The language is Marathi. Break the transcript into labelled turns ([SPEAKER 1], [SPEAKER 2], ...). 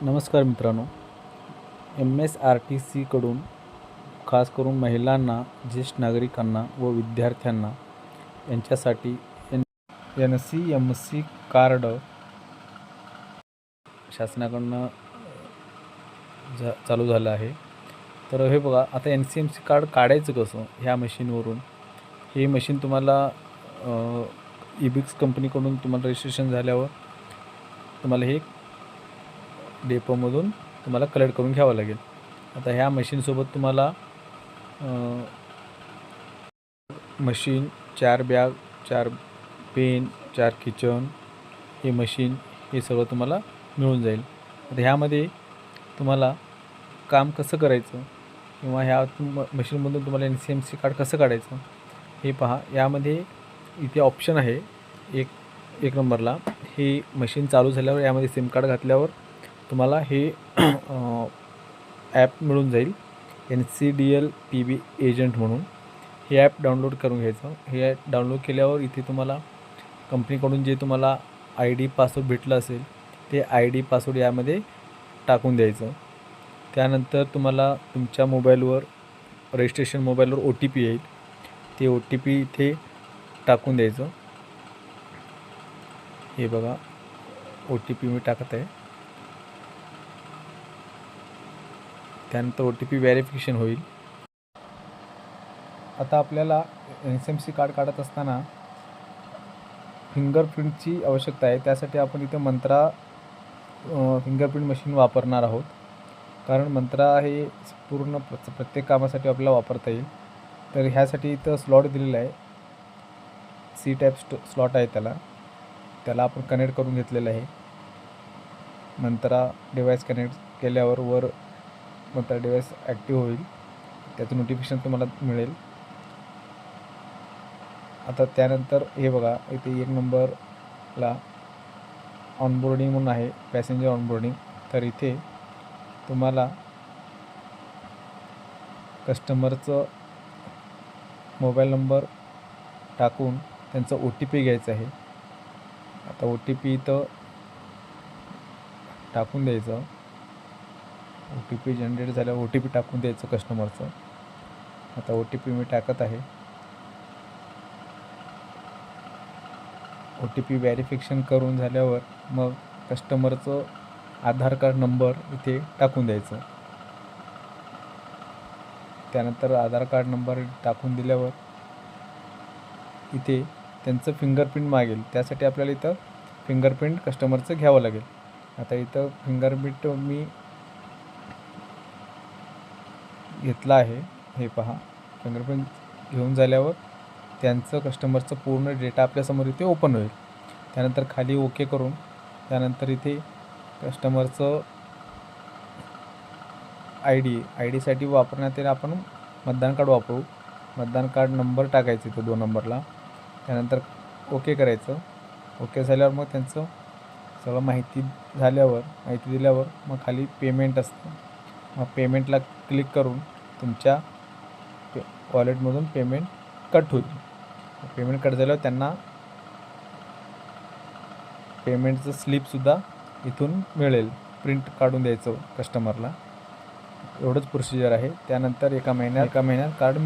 [SPEAKER 1] नमस्कार मित्रांनो, MSRTCकडून खास करून महिलांना, ज्येष्ठ नागरिकांना व विद्यार्थ्यांना यांच्यासाठी NCMC कार्ड शासनाकडून चालू झालं आहे. तर हे बघा, आता NCMC कार्ड काढायचं कसं ह्या मशीनवरून. हे मशीन तुम्हाला EBIX कंपनीकडून तुम्हाला रजिस्ट्रेशन झाल्यावर तुम्हाला हे डेपोमधून तुम्हाला कलेक्ट करून घ्यावं लागेल. आता ह्या मशीनसोबत तुम्हाला मशीन, 4 बॅग, 4 पेन, 4 किचन, हे मशीन, हे सगळं तुम्हाला मिळून जाईल. आता ह्यामध्ये तुम्हाला काम कसं करायचं किंवा ह्या मशीनमधून तुम्हाला NCMC कार्ड कसं काढायचं हे पहा. यामध्ये इथे ऑप्शन आहे एक नंबरला. हे मशीन चालू झाल्यावर यामध्ये सिम कार्ड घातल्यावर तुम्हाला हे ॲप मिळून जाईल, NCDL PB एजंट म्हणून. हे ॲप डाउनलोड करून घ्यायचं. हे ॲप डाउनलोड केल्यावर इथे तुम्हाला कंपनीकडून जे तुम्हाला ID पासवर्ड भेटलं असेल ते ID पासवर्ड यामध्ये टाकून द्यायचं. त्यानंतर तुम्हाला तुमच्या मोबाईलवर, रजिस्ट्रेशन मोबाईलवर OTP येईल. ते OTP इथे टाकून द्यायचं. हे बघा, OTP मी टाकत आहे. त्यानंतर OTP व्हेरिफिकेशन होईल. आता आपल्याला NCMC कार्ड काढत असताना फिंगरप्रिंटची आवश्यकता आहे. त्यासाठी आपण इथं मंत्रा फिंगरप्रिंट मशीन वापरणार आहोत, कारण मंत्रा हे पूर्ण प्रत्येक कामासाठी आपल्याला वापरता येईल. तर ह्यासाठी इथं स्लॉट दिलेला आहे, C टाईप स्लॉट आहे. त्याला आपण कनेक्ट करून घेतलेलं आहे. मंत्रा डिव्हाइस कनेक्ट केल्यावर वर मंत्रा डिव्हाइस ॲक्टिव्ह होईल, त्याचं नोटिफिकेशन तुम्हाला मिळेल. आता त्यानंतर हे बघा, इथे 1 नंबरला ऑनबोर्डिंग म्हणून आहे, पॅसेंजर ऑनबोर्डिंग. तर इथे तुम्हाला कस्टमरचं मोबाईल नंबर टाकून त्यांचा OTP घ्यायचा आहे. आता OTP इथं टाकून द्यायचं. OTP जनरेट झाल्यावर OTP टाकून द्यायचं कस्टमरचं. आता OTP मी टाकत आहे. OTP व्हेरिफिकेशन करून झाल्यावर मग कस्टमरचं आधार कार्ड नंबर इथे टाकून द्यायचं. त्यानंतर आधार कार्ड नंबर टाकून दिल्यावर इथे त्यांचं फिंगरप्रिंट मागेल. त्यासाठी आपल्याला इथं फिंगरप्रिंट कस्टमरचं घ्यावं लागेल. आता इथं फिंगरप्रिंट मी घेतला आहे. हे पहा, फिंगरप्रिंट घेऊन झाल्यावर त्यांचं कस्टमरचं पूर्ण डेटा आपल्यासमोर इथे ओपन होईल. त्यानंतर खाली ओके करून त्यानंतर इथे कस्टमरचं आय डीसाठी वापरण्यात येईल. आपण मतदान कार्ड वापरू. मतदान कार्ड नंबर टाकायचं इथं 2 नंबरला. त्यानंतर ओके करायचं. ओके झाल्यावर मग त्यांचं सगळं माहिती दिल्यावर मग खाली पेमेंट असतं. मग पेमेंटला क्लिक करून तुमच्या वॉलेटमधून पेमेंट कट होईल. पेमेंट कट झाल्यावर त्यांना पेमेंटचं स्लिपसुद्धा इथून मिळेल. प्रिंट काढून द्यायचं कस्टमरला. एवढंच प्रोसिजर आहे. त्यानंतर एका महिन्यात कार्ड मिळून